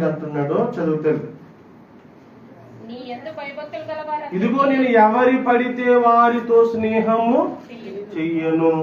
దావీదు అంటున్నాడో చదువుతాడు. ఇదిగో నేను ఎవరి పడితే వారితో స్నేహము చెయ్యను.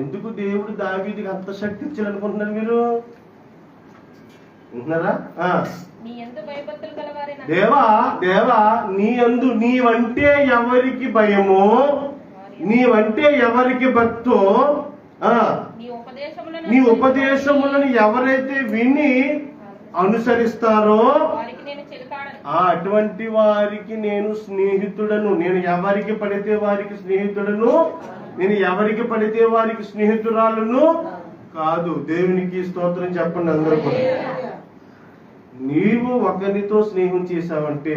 ఎందుకు దేవుడు దావీదుకి అంత శక్తి ఇచ్చాడు అనుకుంటున్నారు మీరు? వింటున్నారా? దేవా దేవా నీవంటే ఎవరికి భయమో, నీవంటే ఎవరికి భక్తో, నీ ఉపదేశములను ఎవరైతే విని అనుసరిస్తారో అటువంటి వారికి నేను స్నేహితుడను. నేను ఎవరికి పడితే వారికి స్నేహితుడను, నేను ఎవరికి పడితే వారికి స్నేహితురాలను కాదు. దేవునికి స్తోత్రం చెప్పండి అందరూ కూడా. నీవు ఒకరితో స్నేహం చేశావంటే,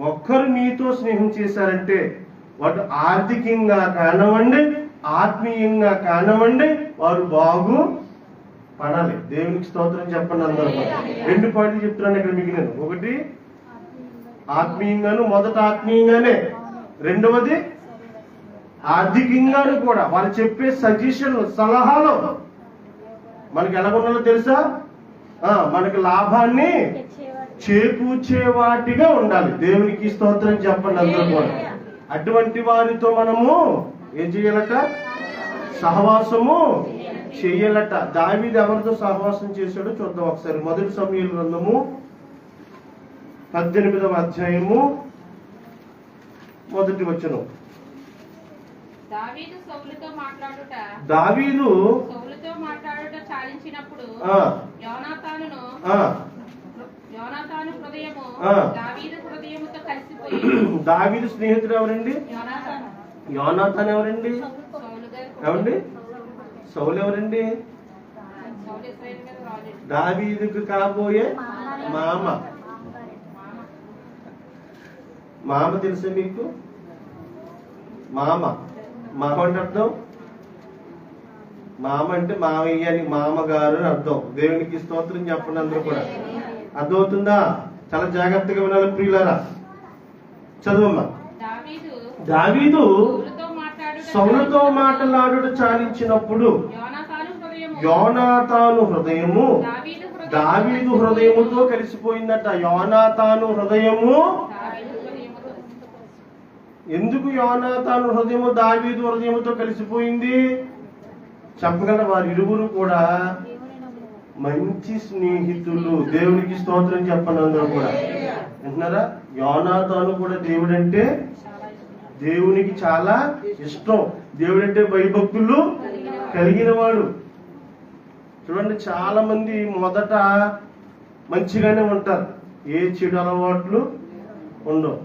ఒక్కరు నీతో స్నేహం చేశారంటే, వాడు ఆర్థికంగా కానివ్వండి, ఆత్మీయంగా కానివ్వండి, వారు బాగు పడాలి. దేవునికి స్తోత్రం చెప్పండి అందరూ. 2 పాయింట్లు చెప్తున్నాను ఇక్కడ మిగిలిన. ఒకటి ఆత్మీయంగాను, మొదట ఆత్మీయంగానే, రెండవది ఆర్థికంగాను కూడా. వాళ్ళు చెప్పే సజెషన్లు, సలహాలు మనకి ఎలాగున్నాలో తెలుసా? మనకి లాభాన్ని చేకూర్చే వాటిగా ఉండాలి. దేవునికి స్తోత్రం చెప్పండి అందరూ కూడా. అటువంటి వారితో మనము ఏం చేయాలట? సహవాసము చెయ్యాలట. దావీదు ఎవరితో సహవాసం చేశాడో చూద్దాం ఒకసారి. 1 సమూయేలు గ్రంథము 18వ అధ్యాయము 1వ వచనం. దావీదు సౌలుతో మాట్లాడుట చాలించినప్పుడు యోనాతాను హృదయము దావీదు హృదయముతో కలిసిపోయింది. దావీదు స్నేహితుడు ఎవరండి? యోనాతాను ఎవరండి? ఎవరండి? సౌలు ఎవరండి? దావీదుకు కాబోయే మామ. మామ తెలుసా మీకు? మామ అంటే అర్థం, మామ అంటే మామయ్య అని, మామగారు అని అర్థం. దేవునికి స్తోత్రం చెప్పండి అందరూ కూడా. అర్థమవుతుందా? చాలా జాగ్రత్తగా వినాలి ప్రియులారా. చదువమ్మా. దావీదు సౌలుతో మాట్లాడుట చాలించినప్పుడు యోనాతాను హృదయము దావీదు హృదయముతో కలిసిపోయిందట. యోనాతాను హృదయము. ఎందుకు యోనాతాను హృదయము దావీదు హృదయముతో కలిసిపోయింది చెప్పగలరా? వారు ఇరువురు కూడా మంచి స్నేహితులు. దేవునికి స్తోత్రం చెప్పండి అందరూ కూడా. వింటున్నారా? యోనాతాను కూడా దేవుడంటే దేవునికి చాలా ఇష్టం. దేవుడంటే భయభక్తులు కలిగిన వాడు. చూడండి, చాలా మంది మొదట మంచిగానే ఉంటారు, ఏ చెడు అలవాట్లు ఉండవు.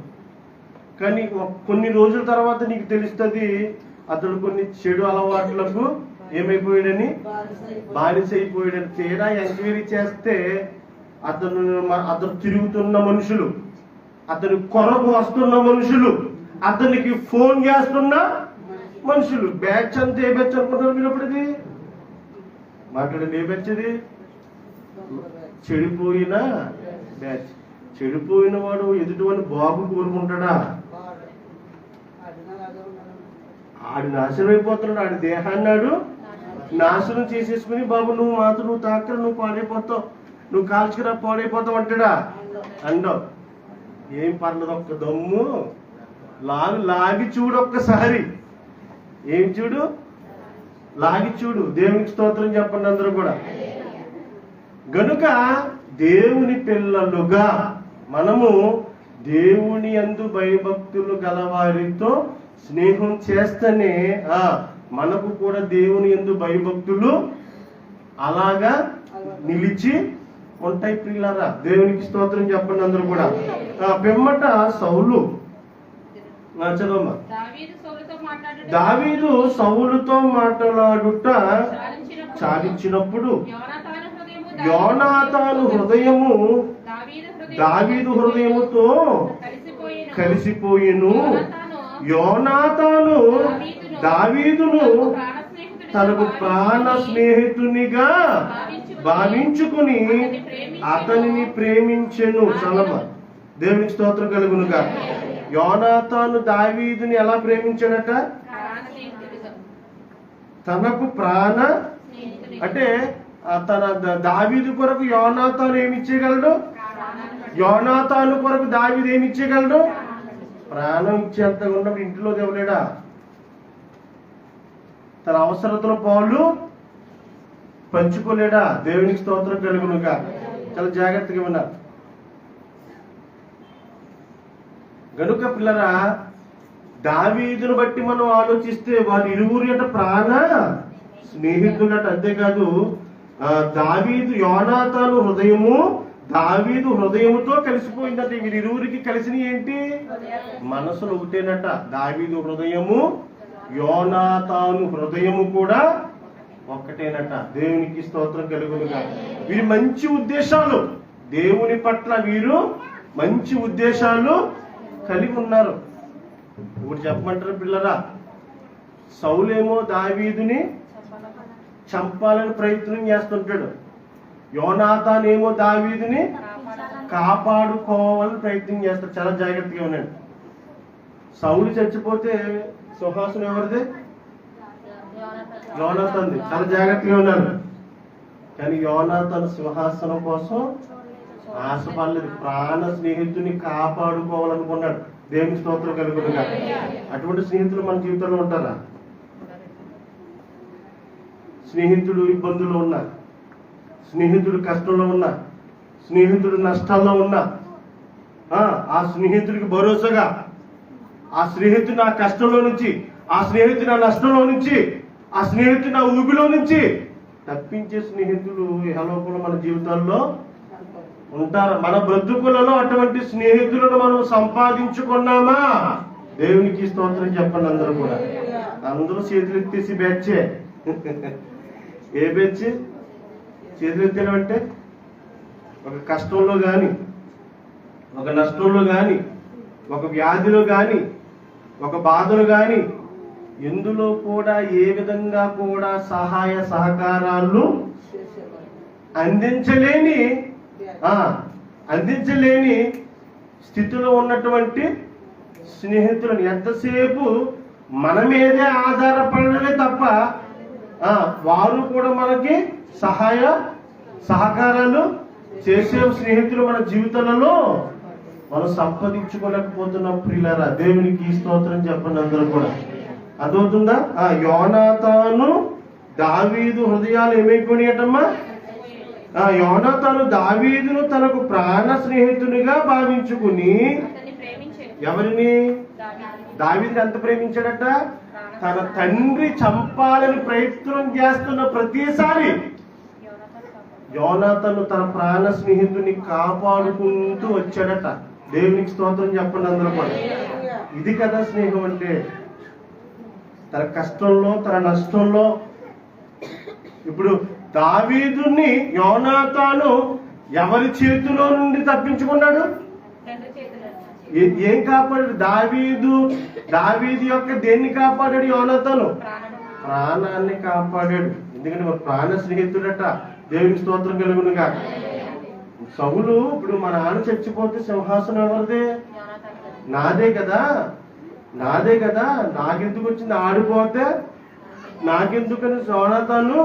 కానీ కొన్ని రోజుల తర్వాత నీకు తెలుస్తుంది అతడు కొన్ని చెడు అలవాట్లకు ఏమైపోయాడని, బానిసైపోయాడని. తీరా ఎంక్వైరీ చేస్తే అతను తిరుగుతున్న మనుషులు, అతని కొరకు వస్తున్న మనుషులు, అతనికి ఫోన్ చేస్తున్న మనుషులు. బ్యాచ్ అంతా ఏ బ్యాచ్ అనుకుంటారు మీరు? అప్పుడు ఇది మాట్లాడండి, ఏ బ్యాచ్ ఇది? చెడిపోయిన బ్యాచ్. చెడిపోయిన వాడు ఎదుటివాడిని బాబు కోరుకుంటాడా? ఆడు నాశనం అయిపోతున్నాడు. ఆడి దేహాన్ని ఆడు నాశనం చేసేసుకుని, బాబు నువ్వు మాత్రం నువ్వు తాకరా, నువ్వు పాడైపోతావు, నువ్వు కాల్చుకురా పాడైపోతావు అంటాడా? అండవు. ఏం పర్లేదు, ఒక్క దమ్ము లాగి చూడు ఒక్కసారి. ఏం చూడు? లాగి చూడు. దేవునికి స్తోత్రం చెప్పండి అందరూ కూడా. గనుక దేవుని పిల్లలుగా మనము దేవుని యందు భయభక్తులు గలవారితో స్నేహం చేస్తేనే మనకు కూడా దేవుని యందు భయభక్తులు అలాగా నిలిచి ఉంటాయి ప్రియులారా. దేవునికి స్తోత్రం చెప్పండి అందరూ కూడా. పిమ్మట సౌలు. చదవమ్మా. దావీదు సౌలుతో మాట్లాడుట చాలించినప్పుడు యోనాతాను హృదయము దావీదు హృదయముతో కలిసిపోయిను. యోనాతాను దావీదును తనకు ప్రాణ స్నేహితునిగా భావించుకుని అతనిని ప్రేమించెను. చలమ. దేవునికి స్తోత్రం కలుగునుగా. యోనాతాను దావీదుని ఎలా ప్రేమించాడట? తనకు ప్రాణ అంటే తన దావీదు కొరకు యోనాతాను ఏమి ఇచ్చేయగలడు? యోనాతాను కొరకు దావీదు ఏమి ఇచ్చేయగలడు? ప్రాణం ఇచ్చేంతగా ఉన్నప్పుడు ఇంట్లో దేవులేడా? తన అవసరతలో పాలు పంచుకోలేడా? దేవునికి స్తోత్రం కలుగునుగా. చాలా జాగ్రత్తగా ఉన్నారు. గనుక పిల్లరా, దావీదును బట్టి మనం ఆలోచిస్తే వారి ఇరువురు అంటే ప్రాణ స్నేహితుడట. అంతేకాదు దావీదు యోనాతాను హృదయము దావీదు హృదయముతో కలిసిపోయిందట. వీరిరువురికి కలిసిన ఏంటి? మనసులు ఒకటేనట. దావీదు హృదయము యోనాతాను హృదయము కూడా ఒక్కటేనట. దేవునికి స్తోత్రం కలుగునుగా. వీరి మంచి ఉద్దేశాలు, దేవుని పట్ల వీరు మంచి ఉద్దేశాలు కలిగి ఉన్నారు. ఇప్పుడు చెప్పమంటారు పిల్లరా, సౌలేమో దావీదుని చంపాలని ప్రయత్నం చేస్తుంటాడు. యోనాతాన్ ఏమో దావీదుని కాపాడుకోవాలని ప్రయత్నం చేస్తాడు. చాలా జాగ్రత్తగా ఉన్నాడు. సౌలు చచ్చిపోతే సింహాసనం ఎవరిది? యోనాతాన్ది. చాలా జాగ్రత్తగా ఉన్నారు. కానీ యోనాతాన్ సింహాసనం కోసం ఆశపడలేదు. ప్రాణ స్నేహితుని కాపాడుకోవాలనుకున్నాడు. దేవుని స్తోత్రం కలుగునుగా. అటువంటి స్నేహితులు మన జీవితంలో ఉంటారా? స్నేహితుడు ఇబ్బందుల్లో ఉన్నా, స్నేహితుడు కష్టంలో ఉన్నా, స్నేహితుడు నష్టాల్లో ఉన్నా, ఆ స్నేహితుడికి భరోసాగా, ఆ స్నేహితుడు నా కష్టంలో నుంచి, ఆ స్నేహితుడు నా నష్టంలో నుంచి, ఆ స్నేహితుడు నా ఊబిలో నుంచి తప్పించే స్నేహితులు ఇహలోకంలో మన జీవితాల్లో ఉంటారు. మన బ్రతుకులలో అటువంటి స్నేహితులను మనం సంపాదించుకున్నామా? దేవునికి స్తోత్రం చెప్పండి. అందరూ కూడా, అందరూ చేతులు ఎత్తేసి బ్యాచే. ఏ బ్యాచ్? చేతులు ఎత్తేయడం అంటే ఒక కష్టంలో గాని, ఒక నష్టంలో గాని, ఒక వ్యాధిలో గాని, ఒక బాధలు గాని, ఎందులో కూడా ఏ విధంగా కూడా సహాయ సహకారాలు అందించలేని స్థితిలో ఉన్నటువంటి స్నేహితులను ఎంతసేపు మన మీదే ఆధారపడలే తప్ప వారు కూడా మనకి సహాయ సహకారాలు చేసే స్నేహితులు మన జీవితాలలో మనం సంపాదించుకోలేకపోతున్నాం. ప్రియులారా, దేవునికి స్తోత్రం చెప్పండి. అందరూ కూడా అదవుతుందా? యోనాతాను దావీదు హృదయాలు ఏమైపోయినాయటమ్మా? యోనాతాను దావీదును తనకు ప్రాణ స్నేహితునిగా భావించుకుని ఎవరిని? దావీదుని ఎంత ప్రేమించాడట? తన తండ్రి చంపాలని ప్రయత్నం చేస్తున్న ప్రతిసారి యోనాతాను తన ప్రాణ స్నేహితుని కాపాడుకుంటూ వచ్చాడట. దేవునికి స్తోత్రం చెప్పండి. అందరూ కూడా ఇది కదా స్నేహం అంటే. తన కష్టంలో, తన నష్టంలో. ఇప్పుడు దావీదుని యోనాతాను ఎవరి చేతిలో నుండి తప్పించుకున్నాడు? ఏం కాపాడాడు? దావీదు యొక్క దేన్ని కాపాడాడు? యోనాతాను ప్రాణాన్ని కాపాడాడు. ఎందుకంటే మరి ప్రాణ స్నేహితుడట. దేవునికి స్తోత్రం కలుగునుగా. సౌలు ఇప్పుడు మా నాన్న చచ్చిపోతే సింహాసనం ఎవరిదే? నాదే కదా. నాకెందుకు వచ్చింది? ఆడిపోతే నాకెందుకని యోనాతాను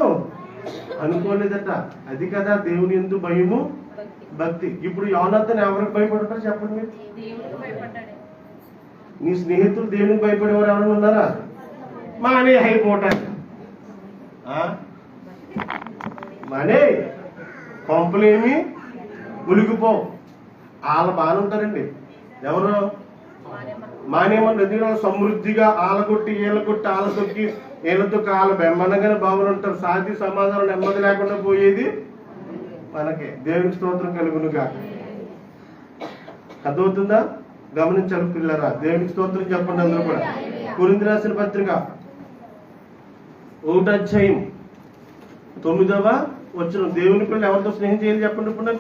అనుకోలేదట. అది కదా దేవుని యందు భయము, భక్తి. ఇప్పుడు యోనాతాను ఎవరికి భయపడతారు చెప్పండి మీరు? నీ స్నేహితులు దేవునికి భయపడేవారు ఎవరైనా ఉన్నారా? మానే అయిపోతారు. మానే కొంపలేమి మునిగిపోవు. వాళ్ళ బాగానే ఉంటారండి. ఎవరు? మానేమని ఎందుకంటే సమృద్ధిగా ఆలగొట్టి ఈలగొట్టి ఆల తొక్కి ఈలతో కాళ్ళ బెమ్మనగానే బాగులు ఉంటారు. శాంతి సమాధానం నెమ్మది లేకుండా పోయేది మనకి. దేవునికి స్తోత్రం కలుగునుగా. అర్థమవుతుందా? గమనించాలి పిల్లరా. దేవునికి స్తోత్రం చెప్పండి. అందరూ కూడా కొరింథీ రాసిన పత్రిక 1వ అధ్యాయం 9వ వచనం. దేవుని పిల్లలు ఎవరితో స్నేహం చేయాలి చెప్పండి. ఇప్పుడు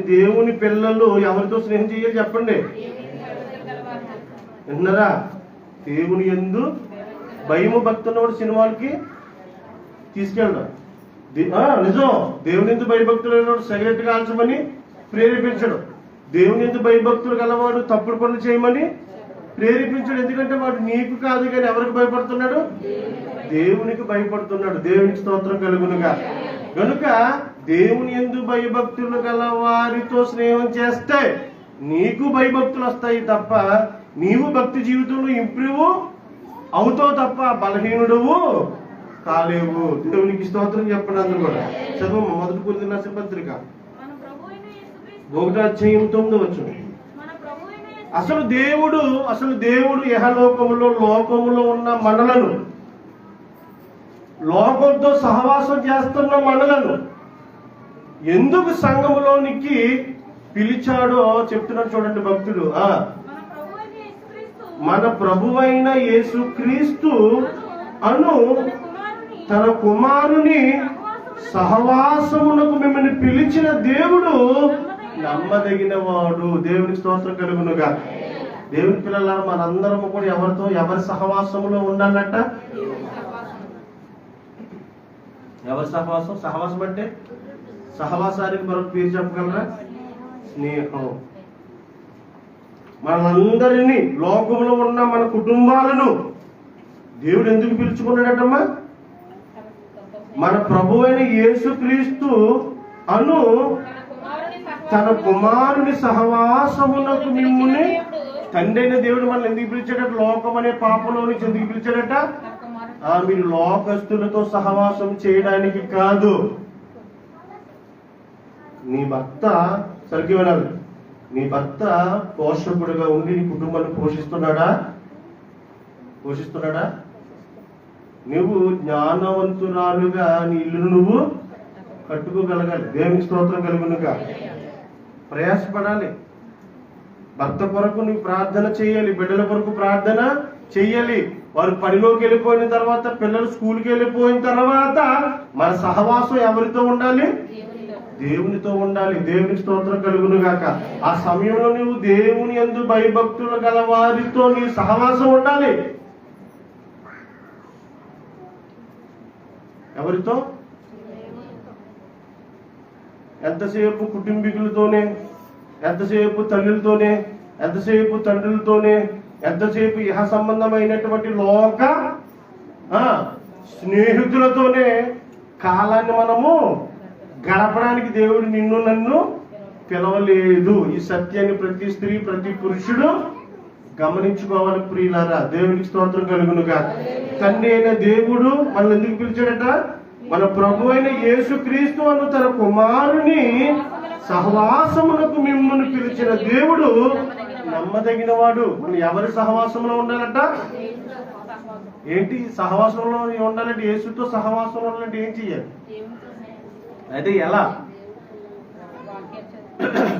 దేవుని పిల్లలు ఎవరితో స్నేహం చేయాలి చెప్పండి. విన్నారా? దేవుని యందు భయము భక్తి ఉన్నవాడు సినిమాలకి తీసుకెళ్ళడం నిజం. దేవుని యందు భయభక్తులు సిగరెట్ కాల్చమని ప్రేరేపించడం. దేవుని యందు భయభక్తులు గలవాడు తప్పుడు పనులు చేయమని ప్రేరేపించాడు. ఎందుకంటే వాడు నీకు కాదు కానీ ఎవరికి భయపడుతున్నాడు? దేవునికి భయపడుతున్నాడు. దేవునికి స్తోత్రం కలుగునుగా. కనుక దేవుని యందు భయభక్తులు గల వారితో స్నేహం చేస్తే నీకు భయభక్తులు వస్తాయి తప్ప నీవు భక్తి జీవితంలో ఇంప్రూవ్ అవుతావు తప్ప బలహీనుడవు కాలేవు. దేవునికి స్తోత్రం చెప్పండి. అందరూ కూడా చదువు. మొదటి కొరింథీయులకు రాసిన పత్రిక 1:9. అసలు దేవుడు యెహోలోకములో లోకములో ఉన్న మనలను, లోకంతో సహవాసం చేస్తున్న మనలను ఎందుకు సంఘములోనికి పిలిచాడో చెప్తున్నాడు. చూడండి భక్తుడు. మన ప్రభువైన యేసుక్రీస్తు అను తన కుమారుని సహవాసమునకు మిమ్మల్ని పిలిచిన దేవుడు నమ్మదగిన వాడు. దేవునికి స్తోత్రం కలుగునుగా. దేవుని పిల్లల మనందరము కూడా ఎవరి సహవాసములో ఉండాలట? ఎవరి సహవాసం? సహవాసం అంటే సహవాసానికి మరొక పేరు చెప్పగలరా? స్నేహం. మనందరినీ, లోకంలో ఉన్న మన కుటుంబాలను దేవుడు ఎందుకు పిలుచుకున్నాడటమ్మా? మన ప్రభువైన యేసుక్రీస్తు అను తన కుమారుని సహవాసమునకు మిమ్ముని, తండ్రి అయిన దేవుడు మనల్ని ఎందుకు పిలిచాడట? లోకం అనే పాపంలో నుంచి ఎందుకు పిలిచాడట? మీరు లోకస్తులతో సహవాసం చేయడానికి కాదు. నీ భర్త సరిగ్గా వినాలి. నీ భర్త పోషకుడుగా ఉండి నీ కుటుంబాన్ని పోషిస్తున్నాడా? నువ్వు జ్ఞానవంతురాలుగా నీ ఇల్లును నువ్వు కట్టుకోగలగాలి. దేవునికి స్తోత్రం కలుగునుగా. ప్రయాసపడాలి. భర్త కొరకు నువ్వు ప్రార్థన చేయాలి. బిడ్డల కొరకు ప్రార్థన చెయ్యాలి. వారు పనిలోకి వెళ్ళిపోయిన తర్వాత, పిల్లలు స్కూల్కి వెళ్ళిపోయిన తర్వాత మన సహవాసం ఎవరితో ఉండాలి? దేవునితో ఉండాలి. దేవునికి స్తోత్రం కలుగునుగాక. ఆ సమయంలో నువ్వు దేవుని యందు భయభక్తులు గల వారితో నీ సహవాసం ఉండాలి. ఎవరితో? ఎంతసేపు కుటుంబీకులతోనే, ఎంతసేపు తల్లులతోనే, ఎంతసేపు తండ్రులతోనే, ఎంతసేపు ఇహ సంబంధమైనటువంటి లోక స్నేహితులతోనే కాలాన్ని మనము గడపడానికి దేవుడు నిన్ను నన్ను పిలవలేదు. ఈ సత్యాన్ని ప్రతి స్త్రీ, ప్రతి పురుషుడు గమనించుకోవాలి ప్రియులారా. దేవునికి స్తోత్రం కలుగునుగా. తండ్రి అయిన దేవుడు మనల్ని ఎందుకు పిలిచాడట? మన ప్రభు అయిన యేసుక్రీస్తు అను తన కుమారుని సహవాసమునకు మిమ్మల్ని పిలిచిన దేవుడు నమ్మదగిన వాడు. మనం ఎవరి సహవాసంలో ఉండాలట? ఏంటి సహవాసంలో ఉండాలంటే? యేసుతో సహవాసంలో ఉండాలంటే ఏం చెయ్యాలి? అయితే ఎలా?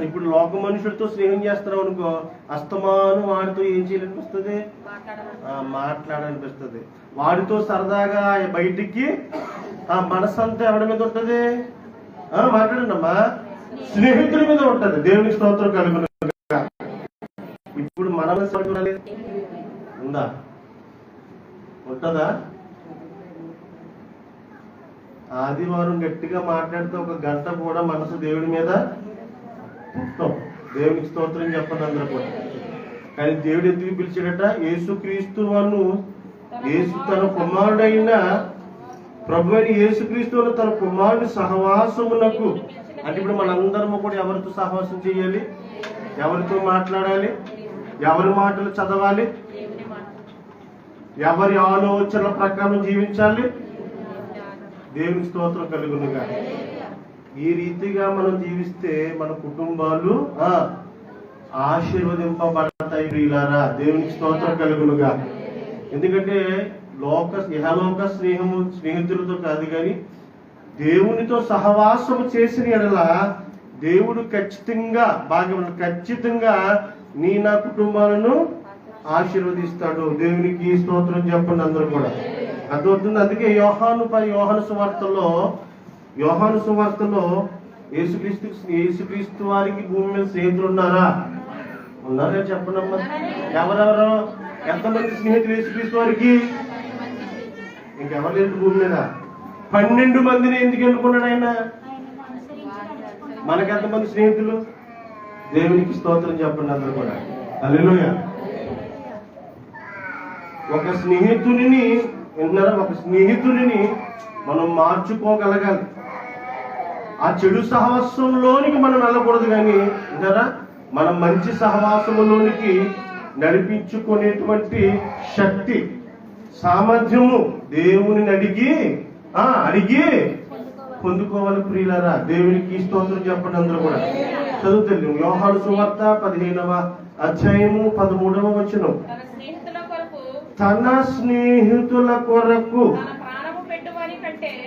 ఇప్పుడు లోక మనుషులతో స్నేహం చేస్తున్నాం అనుకో, అస్తమాను వాడితో ఏం చేయాలనిపిస్తుంది? మాట్లాడాలనిపిస్తుంది. వాడితో సరదాగా బయటికి మనసు అంతా ఎవరి మీద ఉంటది? మాట్లాడండి అమ్మా, స్నేహితుల మీద ఉంటది. దేవునికి స్తోత్రం కలుగును. ఇప్పుడు మన ఉందా? ఉంటదా? ఆదివారం గట్టిగా మాట్లాడితే ఒక గంట కూడా మనసు దేవుడి మీద పుట్టం. దేవునికి స్తోత్రం చెప్పండి అందరూ కూడా. కానీ దేవుడు ఎందుకు పిలిచాడట? యేసుక్రీస్తు అను తన కుమారుడైన ప్రభు అయిన యేసుక్రీస్తు తన కుమారుని సహవాసమునకు. అంటే ఇప్పుడు మనందరము కూడా ఎవరితో సహవాసం చేయాలి? ఎవరితో మాట్లాడాలి? ఎవరి మాటలు చదవాలి? ఎవరి ఆలోచనల ప్రకారం జీవించాలి? దేవుని స్తోత్రం కలుగునుగా. ఈ రీతిగా మనం జీవిస్తే మన కుటుంబాలు ఆశీర్వదింపబడతాయి ప్రియులారా. దేవునికి స్తోత్రం కలుగునుగా. ఎందుకంటే ఇహలోక స్నేహితులతో కాదు కానీ దేవునితో సహవాసము చేసిన ఎడల దేవుడు ఖచ్చితంగా నా కుటుంబాలను ఆశీర్వదిస్తాడు. దేవునికి స్తోత్రం చెప్పండి అందరూ కూడా. అర్థమవుతుంది. అందుకే యోహాను సువార్తలో యేసుక్రీస్తు వారికి భూమి మీద స్నేహితులు ఉన్నారా? చెప్పండి అమ్మా. ఎవరెవరు? ఎంతమంది స్నేహితులు యేసుక్రీస్తు వారికి? ఇంకెవరు లేదు భూమి మీద. 12 మందిని ఎందుకు ఎన్నుకున్నాడు ఆయన? మనకి ఎంతమంది స్నేహితులు? దేవునికి స్తోత్రం చెప్పండి అందరూ కూడా. హల్లెలూయా. ఒక స్నేహితుడిని విన్నారా, ఒక స్నేహితుడిని మనం మార్చుకోగలగాలి. ఆ చెడు సహవాసంలోనికి మనం వెళ్ళకూడదు, కానీ విన్నారా, మనం మంచి సహవాసంలోనికి నడిపించుకునేటువంటి శక్తి, సామర్థ్యము దేవుని అడిగి పొందుకోవాలి. ప్రియులారా, దేవునికి స్తోత్రం చెప్పండి. అందరూ కూడా చదువుతుంది. యోహాను సువార్త 15వ అధ్యాయము 13వ వచనం. తన స్నేహితుల కొరకు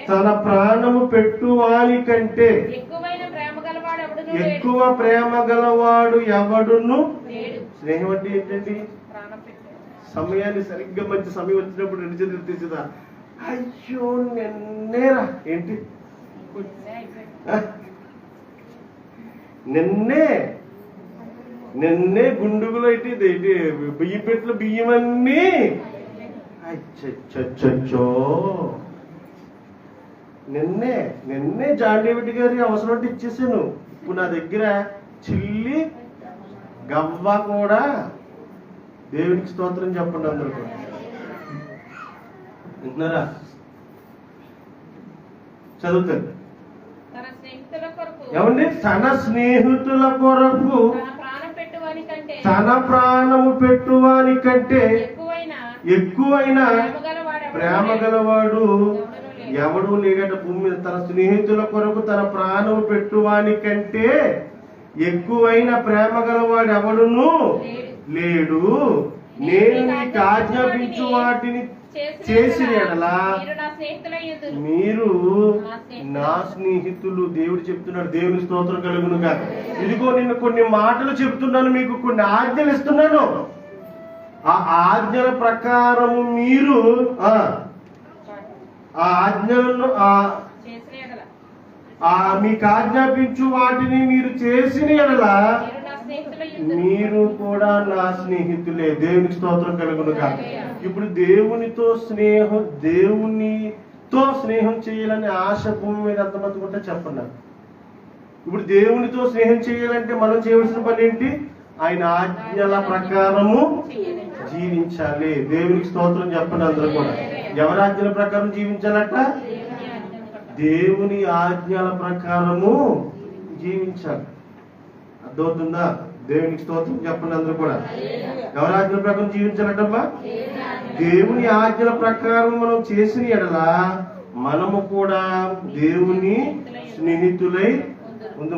తన ప్రాణము పెట్టువాని కంటే ఎక్కువ ప్రేమ గలవాడు ఎవడును. స్నేహం అంటే ఏంటండి? సమయాన్ని సరిగ్గా మంచి సమయం వచ్చినప్పుడు రెండు చేతులు తీసేదా, అయ్యో నిన్నేరా ఏంటి, నిన్నే గుండుగులో అయితే బియ్యం పెట్లు బియ్యమన్నీ చచ్చో, నిన్నే జాన్ డేవిడ్ గారి అవసరం అంటే ఇచ్చేసాను. ఇప్పుడు నా దగ్గర చిల్లి గవ్వ కూడా. దేవునికి స్తోత్రం చెప్పండి. అందరూ వింటున్నారా? చదువుతాను. ఏమండి? తన స్నేహితుల కొరకు తన ప్రాణము పెట్టువాని కంటే ఎక్కువైన ప్రేమ గలవాడు ఎవడు లేడట భూమి మీద. తన స్నేహితుల కొరకు తన ప్రాణము పెట్టువాని కంటే ఎక్కువైన ప్రేమ గలవాడు ఎవడును లేడు. నేను నీకు ఆజ్ఞాపించు వాటిని చేసిన ఎడలా మీరు నా స్నేహితులు. దేవుడు చెప్తున్నాడు. దేవుని స్తోత్రం కలుగునుగా. ఇదిగో నేను కొన్ని మాటలు చెప్తున్నాను, మీకు కొన్ని ఆజ్ఞలు ఇస్తున్నాను. ఆ ఆజ్ఞల ప్రకారము మీరు ఆ ఆజ్ఞలను మీకు ఆజ్ఞాపించు వాటిని మీరు చేసిన ఎడలా మీరు కూడా నా స్నేహితులే. దేవునికి స్తోత్రం కలుగునుగా. ఇప్పుడు దేవునితో స్నేహం చేయాలని ఆశ భూమి మీద ఎంతమంది ఉంటే చెప్పండి. ఇప్పుడు దేవునితో స్నేహం చేయాలంటే మనం చేయవలసిన పని ఏంటి? ఆయన ఆజ్ఞల ప్రకారము జీవించాలి. దేవునికి స్తోత్రం చెప్పండి. అందరూ కూడా ఎవరి ఆజ్ఞల ప్రకారం జీవించాలట? దేవుని ఆజ్ఞల ప్రకారము జీవించాలి. అర్థమవుతుందా? దేవునికి స్తోత్రం చెప్పండి. అందరూ కూడా ఎవరి ఆజ్ఞల ప్రకారం జీవించాలటమ్మా? దేవుని ఆజ్ఞల ప్రకారం మనం చేసిన ఎడల మనము కూడా దేవుని స్నేహితులై ముందు